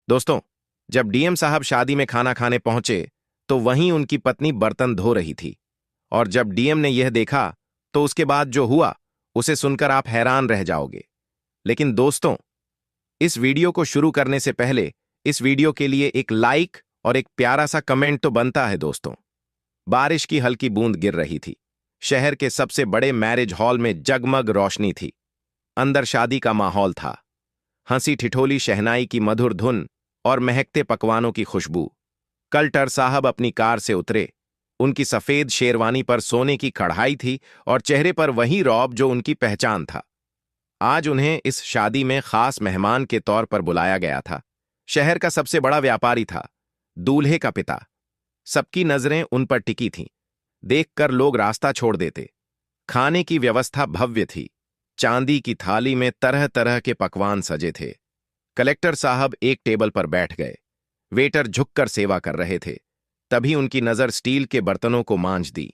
दोस्तों, जब डीएम साहब शादी में खाना खाने पहुंचे तो वहीं उनकी पत्नी बर्तन धो रही थी। और जब डीएम ने यह देखा तो उसके बाद जो हुआ उसे सुनकर आप हैरान रह जाओगे। लेकिन दोस्तों, इस वीडियो को शुरू करने से पहले इस वीडियो के लिए एक लाइक और एक प्यारा सा कमेंट तो बनता है। दोस्तों, बारिश की हल्की बूंद गिर रही थी। शहर के सबसे बड़े मैरिज हॉल में जगमग रोशनी थी। अंदर शादी का माहौल था। हंसी ठिठोली शहनाई की मधुर धुन और महकते पकवानों की खुशबू। कल्टर साहब अपनी कार से उतरे। उनकी सफेद शेरवानी पर सोने की कढ़ाई थी और चेहरे पर वही रौब जो उनकी पहचान था। आज उन्हें इस शादी में खास मेहमान के तौर पर बुलाया गया था। शहर का सबसे बड़ा व्यापारी था, दूल्हे का पिता। सबकी नजरें उन पर टिकी थीं। देखकर लोग रास्ता छोड़ देते। खाने की व्यवस्था भव्य थी। चांदी की थाली में तरह तरह के पकवान सजे थे। कलेक्टर साहब एक टेबल पर बैठ गए। वेटर झुककर सेवा कर रहे थे। तभी उनकी नजर स्टील के बर्तनों को मांझ दी।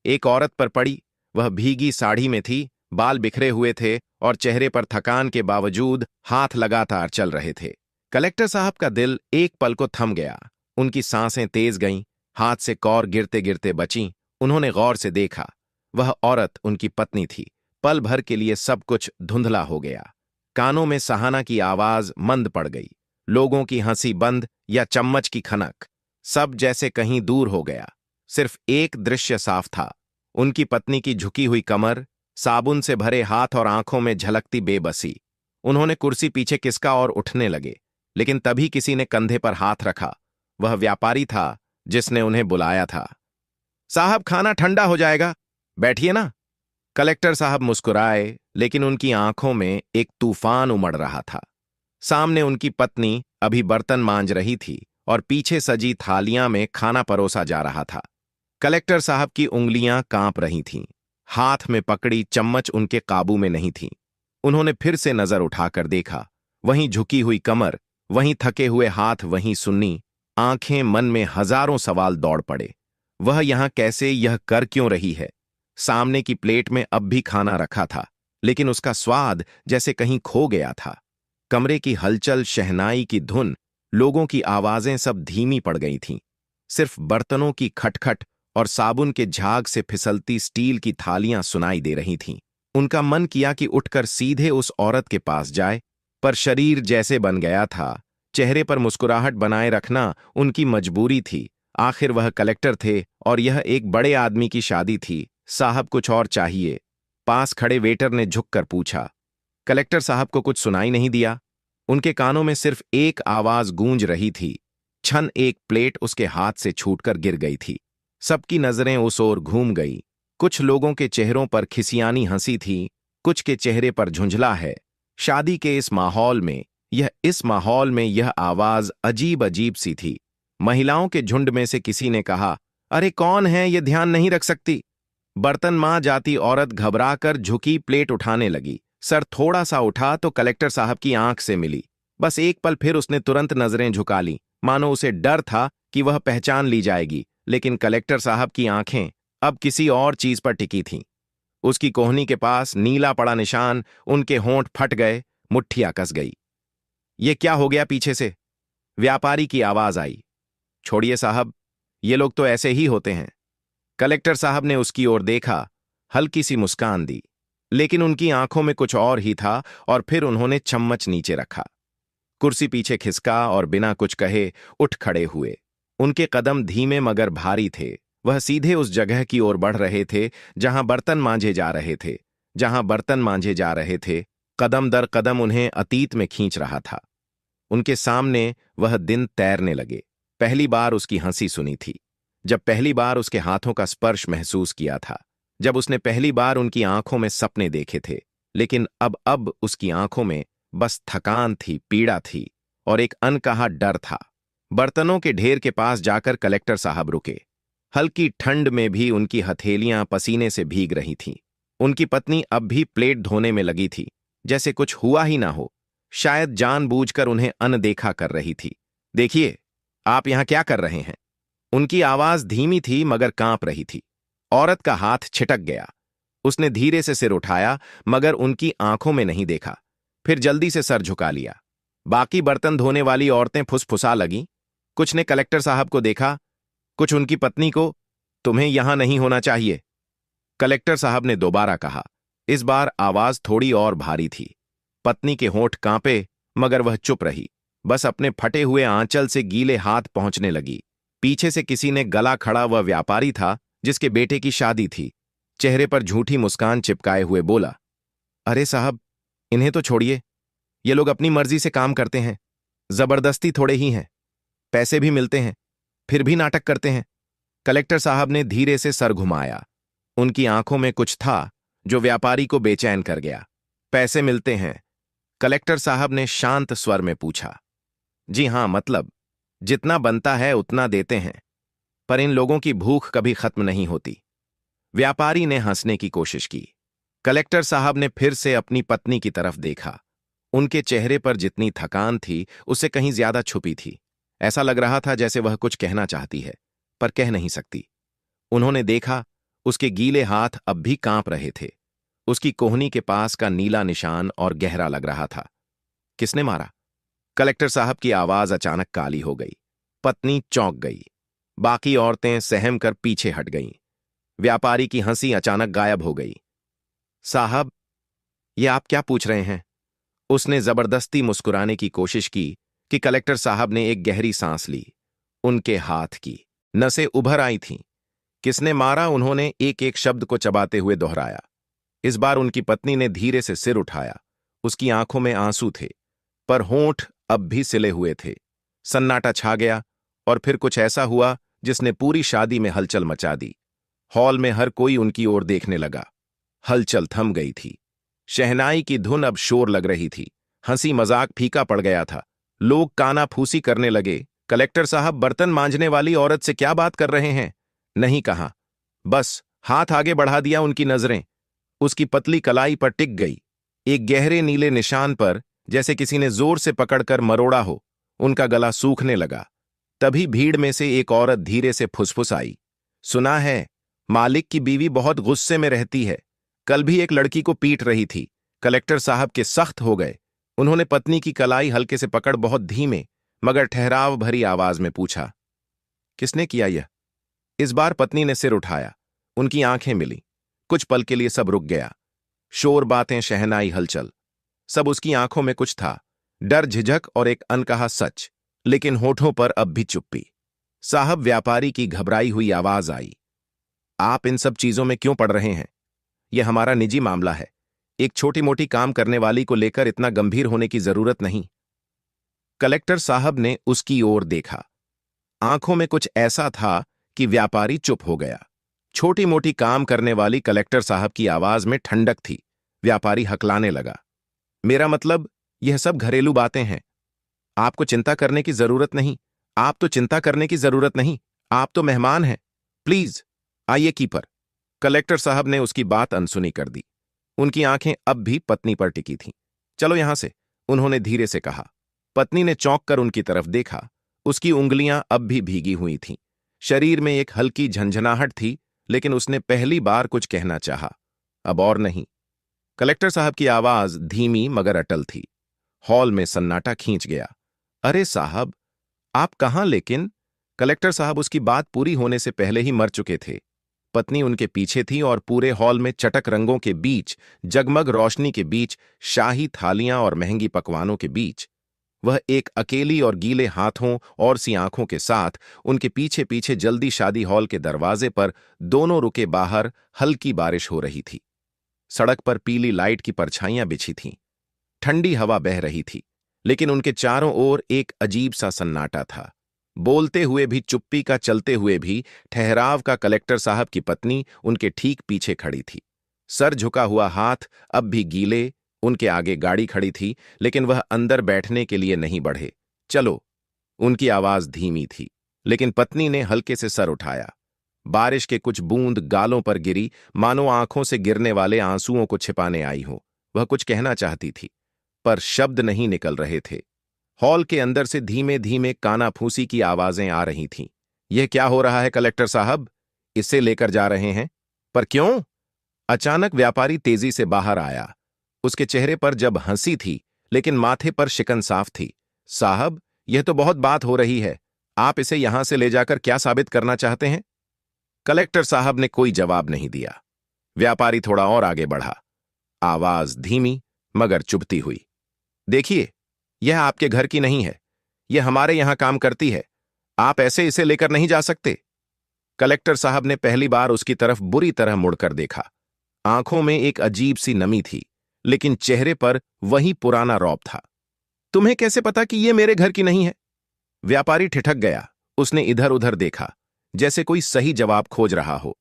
एक औरत पर पड़ी। वह भीगी साड़ी में थी, बाल बिखरे हुए थे और चेहरे पर थकान के बावजूद हाथ लगातार चल रहे थे। कलेक्टर साहब का दिल एक पल को थम गया। उनकी सांसें तेज गईं, हाथ से कौर गिरते गिरते बचीं। उन्होंने गौर से देखा। वह औरत उनकी पत्नी थी। पल भर के लिए सब कुछ धुंधला हो गया। कानों में सहाना की आवाज मंद पड़ गई। लोगों की हंसी बंद या चम्मच की खनक, सब जैसे कहीं दूर हो गया। सिर्फ एक दृश्य साफ था, उनकी पत्नी की झुकी हुई कमर, साबुन से भरे हाथ और आंखों में झलकती बेबसी। उन्होंने कुर्सी पीछे खिसका और उठने लगे, लेकिन तभी किसी ने कंधे पर हाथ रखा। वह व्यापारी था जिसने उन्हें बुलाया था। साहब, खाना ठंडा हो जाएगा, बैठिए ना। कलेक्टर साहब मुस्कुराए, लेकिन उनकी आंखों में एक तूफान उमड़ रहा था। सामने उनकी पत्नी अभी बर्तन मांज रही थी और पीछे सजी थालियां में खाना परोसा जा रहा था। कलेक्टर साहब की उंगलियां कांप रही थीं। हाथ में पकड़ी चम्मच उनके काबू में नहीं थी। उन्होंने फिर से नजर उठाकर देखा। वहीं झुकी हुई कमर, वहीं थके हुए हाथ, वहीं सुन्नी आंखें। मन में हजारों सवाल दौड़ पड़े। वह यहां कैसे, यह कर क्यों रही है? सामने की प्लेट में अब भी खाना रखा था, लेकिन उसका स्वाद जैसे कहीं खो गया था। कमरे की हलचल, शहनाई की धुन, लोगों की आवाजें सब धीमी पड़ गई थीं। सिर्फ बर्तनों की खटखट और साबुन के झाग से फिसलती स्टील की थालियां सुनाई दे रही थीं। उनका मन किया कि उठकर सीधे उस औरत के पास जाए, पर शरीर जैसे बन गया था। चेहरे पर मुस्कुराहट बनाए रखना उनकी मजबूरी थी। आखिर वह कलेक्टर थे और यह एक बड़े आदमी की शादी थी। साहब, कुछ और चाहिए? पास खड़े वेटर ने झुककर पूछा। कलेक्टर साहब को कुछ सुनाई नहीं दिया। उनके कानों में सिर्फ एक आवाज गूंज रही थी। छन एक प्लेट उसके हाथ से छूटकर गिर गई थी। सबकी नजरें उस ओर घूम गई। कुछ लोगों के चेहरों पर खिसियानी हंसी थी, कुछ के चेहरे पर झुंझला है। शादी के इस माहौल में यह आवाज अजीब अजीब सी थी। महिलाओं के झुंड में से किसी ने कहा, अरे कौन है, ये ध्यान नहीं रख सकती। बर्तन मां जाती औरत घबराकर झुकी, प्लेट उठाने लगी। सर थोड़ा सा उठा तो कलेक्टर साहब की आंख से मिली। बस एक पल, फिर उसने तुरंत नजरें झुका ली, मानो उसे डर था कि वह पहचान ली जाएगी। लेकिन कलेक्टर साहब की आंखें अब किसी और चीज पर टिकी थीं। उसकी कोहनी के पास नीला पड़ा निशान। उनके होंठ फट गए, मुट्ठियां कस गई। ये क्या हो गया? पीछे से व्यापारी की आवाज आई। छोड़िए साहब, ये लोग तो ऐसे ही होते हैं। कलेक्टर साहब ने उसकी ओर देखा, हल्की सी मुस्कान दी, लेकिन उनकी आंखों में कुछ और ही था। और फिर उन्होंने चम्मच नीचे रखा, कुर्सी पीछे खिसका और बिना कुछ कहे उठ खड़े हुए। उनके कदम धीमे मगर भारी थे। वह सीधे उस जगह की ओर बढ़ रहे थे जहां बर्तन मांजे जा रहे थे। कदम दर कदम उन्हें अतीत में खींच रहा था। उनके सामने वह दिन तैरने लगे। पहली बार उसकी हंसी सुनी थी, जब पहली बार उसके हाथों का स्पर्श महसूस किया था, जब उसने पहली बार उनकी आंखों में सपने देखे थे। लेकिन अब उसकी आंखों में बस थकान थी, पीड़ा थी और एक अनकहा डर था। बर्तनों के ढेर के पास जाकर कलेक्टर साहब रुके। हल्की ठंड में भी उनकी हथेलियां पसीने से भीग रही थीं। उनकी पत्नी अब भी प्लेट धोने में लगी थी, जैसे कुछ हुआ ही ना हो। शायद जानबूझकर उन्हें अनदेखा कर रही थी। देखिए, आप यहां क्या कर रहे हैं? उनकी आवाज धीमी थी मगर कांप रही थी। औरत का हाथ छिटक गया। उसने धीरे से सिर उठाया, मगर उनकी आंखों में नहीं देखा। फिर जल्दी से सर झुका लिया। बाकी बर्तन धोने वाली औरतें फुसफुसा लगीं। कुछ ने कलेक्टर साहब को देखा, कुछ उनकी पत्नी को। तुम्हें यहां नहीं होना चाहिए, कलेक्टर साहब ने दोबारा कहा। इस बार आवाज थोड़ी और भारी थी। पत्नी के होंठ कांपे, मगर वह चुप रही, बस अपने फटे हुए आंचल से गीले हाथ पहुंचने लगी। पीछे से किसी ने गला खड़ा वह व्यापारी था जिसके बेटे की शादी थी। चेहरे पर झूठी मुस्कान चिपकाए हुए बोला, अरे साहब, इन्हें तो छोड़िए, ये लोग अपनी मर्जी से काम करते हैं, जबरदस्ती थोड़े ही हैं, पैसे भी मिलते हैं, फिर भी नाटक करते हैं। कलेक्टर साहब ने धीरे से सर घुमाया। उनकी आंखों में कुछ था जो व्यापारी को बेचैन कर गया। पैसे मिलते हैं? कलेक्टर साहब ने शांत स्वर में पूछा। जी हां, मतलब जितना बनता है उतना देते हैं, पर इन लोगों की भूख कभी खत्म नहीं होती। व्यापारी ने हंसने की कोशिश की। कलेक्टर साहब ने फिर से अपनी पत्नी की तरफ देखा। उनके चेहरे पर जितनी थकान थी उससे कहीं ज्यादा छुपी थी। ऐसा लग रहा था जैसे वह कुछ कहना चाहती है, पर कह नहीं सकती। उन्होंने देखा, उसके गीले हाथ अब भी कांप रहे थे। उसकी कोहनी के पास का नीला निशान और गहरा लग रहा था। किसने मारा? कलेक्टर साहब की आवाज अचानक काली हो गई। पत्नी चौंक गई। बाकी औरतें सहम कर पीछे हट गईं। व्यापारी की हंसी अचानक गायब हो गई। साहब, ये आप क्या पूछ रहे हैं? उसने जबरदस्ती मुस्कुराने की कोशिश की कि कलेक्टर साहब ने एक गहरी सांस ली। उनके हाथ की नसें उभर आई थीं। किसने मारा? उन्होंने एक एक शब्द को चबाते हुए दोहराया। इस बार उनकी पत्नी ने धीरे से सिर उठाया। उसकी आंखों में आंसू थे, पर होंठ अब भी सिले हुए थे। सन्नाटा छा गया, और फिर कुछ ऐसा हुआ जिसने पूरी शादी में हलचल मचा दी। हॉल में हर कोई उनकी ओर देखने लगा। हलचल थम गई थी। शहनाई की धुन अब शोर लग रही थी। हंसी मजाक फीका पड़ गया था। लोग काना फूसी करने लगे। कलेक्टर साहब बर्तन मांजने वाली औरत से क्या बात कर रहे हैं? नहीं कहा, बस हाथ आगे बढ़ा दिया। उनकी नजरें उसकी पतली कलाई पर टिक गई, एक गहरे नीले निशान पर, जैसे किसी ने जोर से पकड़कर मरोड़ा हो। उनका गला सूखने लगा। तभी भीड़ में से एक औरत धीरे से फुसफुसाई, सुना है, मालिक की बीवी बहुत गुस्से में रहती है। कल भी एक लड़की को पीट रही थी। कलेक्टर साहब के सख्त हो गए। उन्होंने पत्नी की कलाई हल्के से पकड़ बहुत धीमे मगर ठहराव भरी आवाज में पूछा, किसने किया यह? इस बार पत्नी ने सिर उठाया। उनकी आंखें मिली। कुछ पल के लिए सब रुक गया। शोर, बातें, शहनाई, हलचल, सब उसकी आंखों में कुछ था, डर, झिझक और एक अनकहा सच। लेकिन होठों पर अब भी चुप्पी। साहब, व्यापारी की घबराई हुई आवाज आई, आप इन सब चीजों में क्यों पड़ रहे हैं? यह हमारा निजी मामला है। एक छोटी मोटी काम करने वाली को लेकर इतना गंभीर होने की जरूरत नहीं। कलेक्टर साहब ने उसकी ओर देखा। आंखों में कुछ ऐसा था कि व्यापारी चुप हो गया। छोटी मोटी काम करने वाली, कलेक्टर साहब की आवाज में ठंडक थी। व्यापारी हकलाने लगा, मेरा मतलब, यह सब घरेलू बातें हैं। आपको चिंता करने की जरूरत नहीं। आप तो चिंता करने की जरूरत नहीं। आप तो मेहमान हैं। प्लीज आइए कीपर। कलेक्टर साहब ने उसकी बात अनसुनी कर दी। उनकी आंखें अब भी पत्नी पर टिकी थीं। चलो यहां से, उन्होंने धीरे से कहा। पत्नी ने चौंक कर उनकी तरफ देखा। उसकी उंगलियां अब भी भीगी हुई थीं। शरीर में एक हल्की झंझनाहट थी, लेकिन उसने पहली बार कुछ कहना चाहा। अब और नहीं। कलेक्टर साहब की आवाज धीमी मगर अटल थी। हॉल में सन्नाटा खींच गया। अरे साहब, आप कहां? लेकिन कलेक्टर साहब उसकी बात पूरी होने से पहले ही मर चुके थे। पत्नी उनके पीछे थी और पूरे हॉल में चटक रंगों के बीच, जगमग रोशनी के बीच, शाही थालियां और महंगी पकवानों के बीच, वह एक अकेली और गीले हाथों और सी आंखों के साथ उनके पीछे पीछे जल्दी शादी हॉल के दरवाजे पर दोनों रुके बाहर हल्की बारिश हो रही थी। सड़क पर पीली लाइट की परछाइयां बिछी थीं। ठंडी हवा बह रही थी, लेकिन उनके चारों ओर एक अजीब सा सन्नाटा था। बोलते हुए भी चुप्पी का, चलते हुए भी ठहराव का। कलेक्टर साहब की पत्नी उनके ठीक पीछे खड़ी थी। सर झुका हुआ, हाथ अब भी गीले। उनके आगे गाड़ी खड़ी थी, लेकिन वह अंदर बैठने के लिए नहीं बढ़े। चलो। उनकी आवाज धीमी थी, लेकिन पत्नी ने हल्के से सर उठाया। बारिश के कुछ बूंद गालों पर गिरी, मानो आंखों से गिरने वाले आंसुओं को छिपाने आई हो। वह कुछ कहना चाहती थी, पर शब्द नहीं निकल रहे थे। हॉल के अंदर से धीमे धीमे कानाफूसी की आवाजें आ रही थीं। यह क्या हो रहा है कलेक्टर साहब? इसे लेकर जा रहे हैं? पर क्यों? अचानक व्यापारी तेजी से बाहर आया। उसके चेहरे पर जब हंसी थी, लेकिन माथे पर शिकन साफ थी। साहब, यह तो बहुत बात हो रही है। आप इसे यहां से ले जाकर क्या साबित करना चाहते हैं? कलेक्टर साहब ने कोई जवाब नहीं दिया। व्यापारी थोड़ा और आगे बढ़ा, आवाज धीमी मगर चुभती हुई। देखिए, यह आपके घर की नहीं है, यह हमारे यहां काम करती है। आप ऐसे इसे लेकर नहीं जा सकते। कलेक्टर साहब ने पहली बार उसकी तरफ बुरी तरह मुड़कर देखा। आंखों में एक अजीब सी नमी थी, लेकिन चेहरे पर वही पुराना रौब था। तुम्हें कैसे पता कि यह मेरे घर की नहीं है? व्यापारी ठिठक गया। उसने इधर उधर देखा, जैसे कोई सही जवाब खोज रहा हो।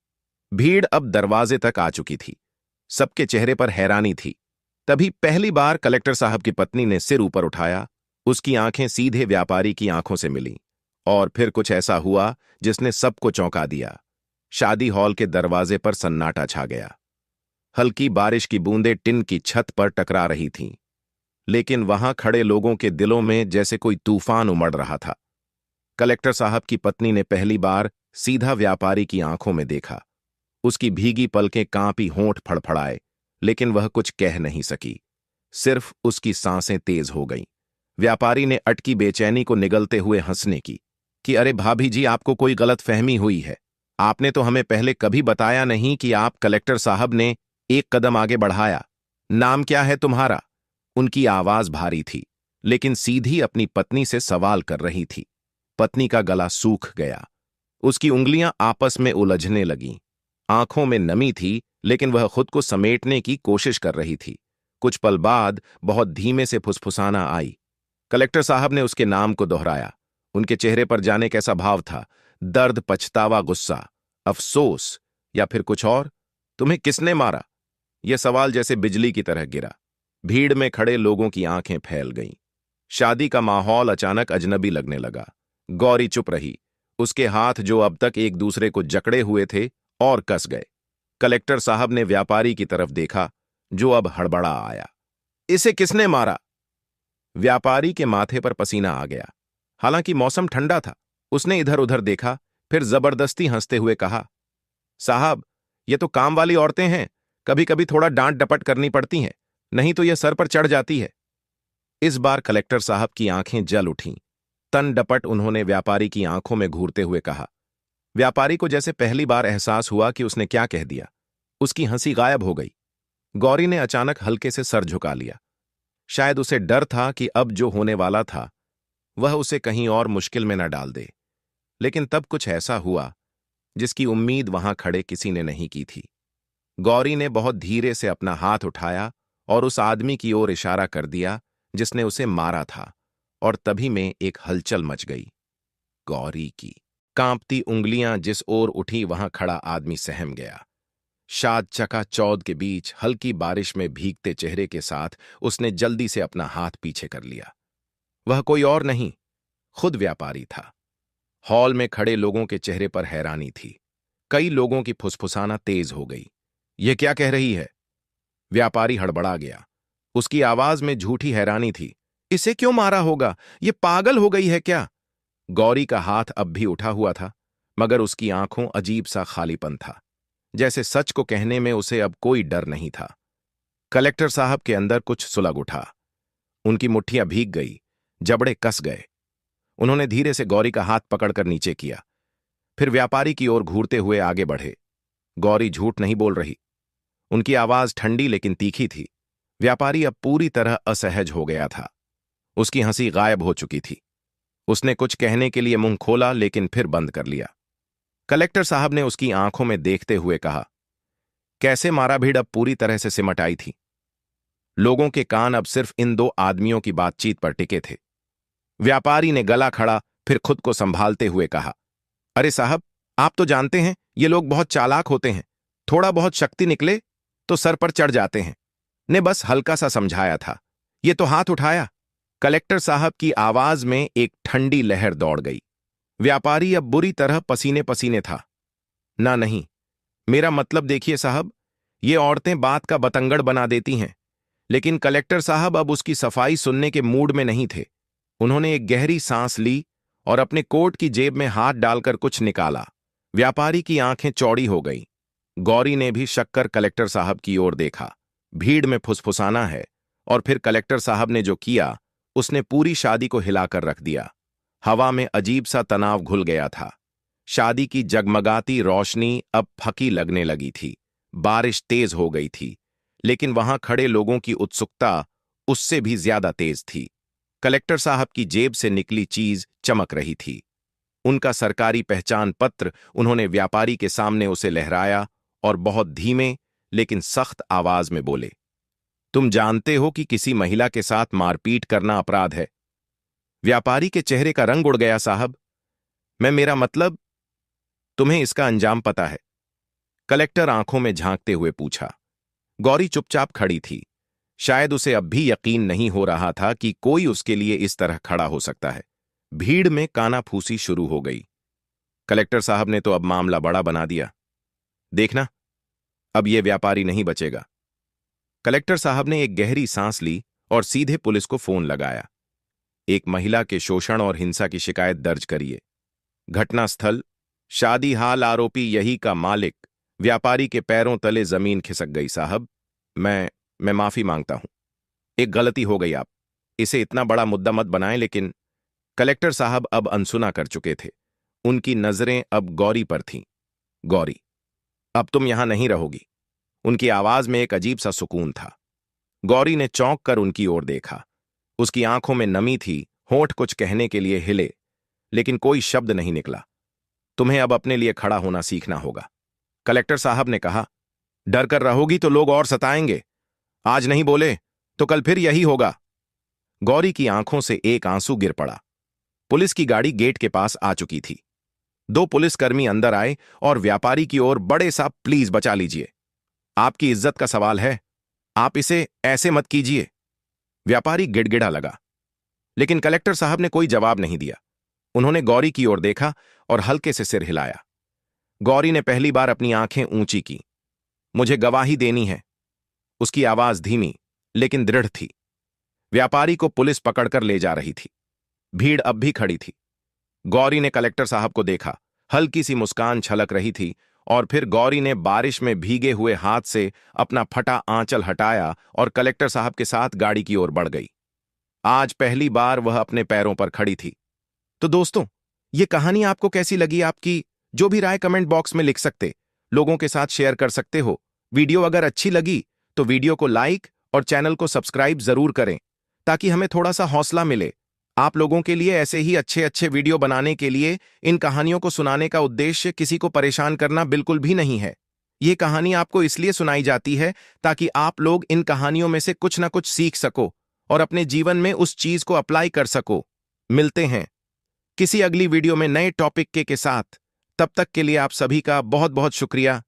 भीड़ अब दरवाजे तक आ चुकी थी। सबके चेहरे पर हैरानी थी। तभी पहली बार कलेक्टर साहब की पत्नी ने सिर ऊपर उठाया। उसकी आंखें सीधे व्यापारी की आंखों से मिलीं, और फिर कुछ ऐसा हुआ जिसने सबको चौंका दिया। शादी हॉल के दरवाजे पर सन्नाटा छा गया। हल्की बारिश की बूंदें टिन की छत पर टकरा रही थीं, लेकिन वहां खड़े लोगों के दिलों में जैसे कोई तूफान उमड़ रहा था। कलेक्टर साहब की पत्नी ने पहली बार सीधा व्यापारी की आंखों में देखा। उसकी भीगी पलकें कांपी, होंठ फड़फड़ाए, लेकिन वह कुछ कह नहीं सकी। सिर्फ उसकी सांसें तेज हो गईं। व्यापारी ने अटकी बेचैनी को निगलते हुए हंसने की कि अरे भाभी जी, आपको कोई गलतफहमी हुई है। आपने तो हमें पहले कभी बताया नहीं कि आप कलेक्टर साहब ने एक कदम आगे बढ़ाया। नाम क्या है तुम्हारा? उनकी आवाज भारी थी, लेकिन सीधी अपनी पत्नी से सवाल कर रही थी। पत्नी का गला सूख गया। उसकी उंगलियां आपस में उलझने लगीं। आंखों में नमी थी, लेकिन वह खुद को समेटने की कोशिश कर रही थी। कुछ पल बाद बहुत धीमे से फुसफुसाना आई। कलेक्टर साहब ने उसके नाम को दोहराया। उनके चेहरे पर जाने कैसा भाव था? दर्द, पछतावा, गुस्सा, अफसोस, या फिर कुछ और? तुम्हें किसने मारा? यह सवाल जैसे बिजली की तरह गिरा। भीड़ में खड़े लोगों की आंखें फैल गईं। शादी का माहौल अचानक अजनबी लगने लगा। गौरी चुप रही। उसके हाथ, जो अब तक एक दूसरे को जकड़े हुए थे, और कस गए। कलेक्टर साहब ने व्यापारी की तरफ देखा, जो अब हड़बड़ा आया। इसे किसने मारा? व्यापारी के माथे पर पसीना आ गया। हालांकि मौसम ठंडा था। उसने इधर उधर देखा, फिर जबरदस्ती हंसते हुए कहा, साहब, ये तो काम वाली औरतें हैं। कभी कभी थोड़ा डांट डपट करनी पड़ती हैं, नहीं तो यह सर पर चढ़ जाती है। इस बार कलेक्टर साहब की आंखें जल उठीं। तन डपट उन्होंने व्यापारी की आंखों में घूरते हुए कहा। व्यापारी को जैसे पहली बार एहसास हुआ कि उसने क्या कह दिया। उसकी हंसी गायब हो गई। गौरी ने अचानक हल्के से सर झुका लिया। शायद उसे डर था कि अब जो होने वाला था वह उसे कहीं और मुश्किल में न डाल दे। लेकिन तब कुछ ऐसा हुआ जिसकी उम्मीद वहां खड़े किसी ने नहीं की थी। गौरी ने बहुत धीरे से अपना हाथ उठाया और उस आदमी की ओर इशारा कर दिया जिसने उसे मारा था, और तभी में एक हलचल मच गई। गौरी की कांपती उंगलियां जिस ओर उठी, वहां खड़ा आदमी सहम गया। शाद चकाचौंध के बीच हल्की बारिश में भीगते चेहरे के साथ उसने जल्दी से अपना हाथ पीछे कर लिया। वह कोई और नहीं, खुद व्यापारी था। हॉल में खड़े लोगों के चेहरे पर हैरानी थी। कई लोगों की फुसफुसाना तेज हो गई। यह क्या कह रही है? व्यापारी हड़बड़ा गया। उसकी आवाज में झूठी हैरानी थी। इसे क्यों मारा होगा? यह पागल हो गई है क्या? गौरी का हाथ अब भी उठा हुआ था, मगर उसकी आंखों अजीब सा खालीपन था, जैसे सच को कहने में उसे अब कोई डर नहीं था। कलेक्टर साहब के अंदर कुछ सुलग उठा। उनकी मुट्ठियां भीग गई, जबड़े कस गए। उन्होंने धीरे से गौरी का हाथ पकड़कर नीचे किया, फिर व्यापारी की ओर घूरते हुए आगे बढ़े। गौरी झूठ नहीं बोल रही। उनकी आवाज ठंडी लेकिन तीखी थी। व्यापारी अब पूरी तरह असहज हो गया था। उसकी हंसी गायब हो चुकी थी। उसने कुछ कहने के लिए मुंह खोला, लेकिन फिर बंद कर लिया। कलेक्टर साहब ने उसकी आंखों में देखते हुए कहा, कैसे मारा? भीड़ अब पूरी तरह से सिमट आई थी। लोगों के कान अब सिर्फ इन दो आदमियों की बातचीत पर टिके थे। व्यापारी ने गला खड़ा, फिर खुद को संभालते हुए कहा, अरे साहब, आप तो जानते हैं ये लोग बहुत चालाक होते हैं। थोड़ा बहुत शक्ति निकले तो सर पर चढ़ जाते हैं। ने बस हल्का सा समझाया था। ये तो हाथ उठाया। कलेक्टर साहब की आवाज में एक ठंडी लहर दौड़ गई। व्यापारी अब बुरी तरह पसीने पसीने था। ना नहीं, मेरा मतलब देखिए साहब, ये औरतें बात का बतंगड़ बना देती हैं। लेकिन कलेक्टर साहब अब उसकी सफाई सुनने के मूड में नहीं थे। उन्होंने एक गहरी सांस ली और अपने कोट की जेब में हाथ डालकर कुछ निकाला। व्यापारी की आंखें चौड़ी हो गईं। गौरी ने भी शक कर कलेक्टर साहब की ओर देखा। भीड़ में फुसफुसाना है और फिर कलेक्टर साहब ने जो किया उसने पूरी शादी को हिलाकर रख दिया। हवा में अजीब सा तनाव घुल गया था। शादी की जगमगाती रोशनी अब फकी लगने लगी थी। बारिश तेज हो गई थी, लेकिन वहां खड़े लोगों की उत्सुकता उससे भी ज्यादा तेज थी। कलेक्टर साहब की जेब से निकली चीज चमक रही थी। उनका सरकारी पहचान पत्र। उन्होंने व्यापारी के सामने उसे लहराया और बहुत धीमे लेकिन सख्त आवाज में बोले, तुम जानते हो कि किसी महिला के साथ मारपीट करना अपराध है। व्यापारी के चेहरे का रंग उड़ गया। साहब, मेरा मतलब, तुम्हें इसका अंजाम पता है? कलेक्टर आंखों में झांकते हुए पूछा। गौरी चुपचाप खड़ी थी। शायद उसे अब भी यकीन नहीं हो रहा था कि कोई उसके लिए इस तरह खड़ा हो सकता है। भीड़ में कानाफूसी शुरू हो गई। कलेक्टर साहब ने तो अब मामला बड़ा बना दिया। देखना, अब यह व्यापारी नहीं बचेगा। कलेक्टर साहब ने एक गहरी सांस ली और सीधे पुलिस को फोन लगाया। एक महिला के शोषण और हिंसा की शिकायत दर्ज करिए। घटनास्थल शादी हाल, आरोपी यही का मालिक। व्यापारी के पैरों तले जमीन खिसक गई। साहब, मैं माफी मांगता हूं। एक गलती हो गई। आप इसे इतना बड़ा मुद्दा मत बनाएं। लेकिन कलेक्टर साहब अब अनसुना कर चुके थे। उनकी नजरें अब गौरी पर थीं। गौरी, अब तुम यहां नहीं रहोगी। उनकी आवाज में एक अजीब सा सुकून था। गौरी ने चौंक कर उनकी ओर देखा। उसकी आंखों में नमी थी। होंठ कुछ कहने के लिए हिले, लेकिन कोई शब्द नहीं निकला। तुम्हें अब अपने लिए खड़ा होना सीखना होगा, कलेक्टर साहब ने कहा। डर कर रहोगी तो लोग और सताएंगे। आज नहीं बोले तो कल फिर यही होगा। गौरी की आंखों से एक आंसू गिर पड़ा। पुलिस की गाड़ी गेट के पास आ चुकी थी। 2 पुलिसकर्मी अंदर आए और व्यापारी की ओर, बड़े साहब प्लीज बचा लीजिए, आपकी इज्जत का सवाल है, आप इसे ऐसे मत कीजिए। व्यापारी गिड़गिड़ा लगा, लेकिन कलेक्टर साहब ने कोई जवाब नहीं दिया। उन्होंने गौरी की ओर देखा और हल्के से सिर हिलाया। गौरी ने पहली बार अपनी आंखें ऊंची की। मुझे गवाही देनी है। उसकी आवाज धीमी लेकिन दृढ़ थी। व्यापारी को पुलिस पकड़कर ले जा रही थी। भीड़ अब भी खड़ी थी। गौरी ने कलेक्टर साहब को देखा। हल्की सी मुस्कान छलक रही थी और फिर गौरी ने बारिश में भीगे हुए हाथ से अपना फटा आंचल हटाया और कलेक्टर साहब के साथ गाड़ी की ओर बढ़ गई। आज पहली बार वह अपने पैरों पर खड़ी थी। तो दोस्तों, ये कहानी आपको कैसी लगी? आपकी जो भी राय कमेंट बॉक्स में लिख सकते, लोगों के साथ शेयर कर सकते हो। वीडियो अगर अच्छी लगी तो वीडियो को लाइक और चैनल को सब्सक्राइब जरूर करें, ताकि हमें थोड़ा सा हौसला मिले। आप लोगों के लिए ऐसे ही अच्छे अच्छे वीडियो बनाने के लिए। इन कहानियों को सुनाने का उद्देश्य किसी को परेशान करना बिल्कुल भी नहीं है। ये कहानी आपको इसलिए सुनाई जाती है ताकि आप लोग इन कहानियों में से कुछ ना कुछ सीख सको और अपने जीवन में उस चीज को अप्लाई कर सको। मिलते हैं किसी अगली वीडियो में नए टॉपिक के साथ। तब तक के लिए आप सभी का बहुत बहुत शुक्रिया।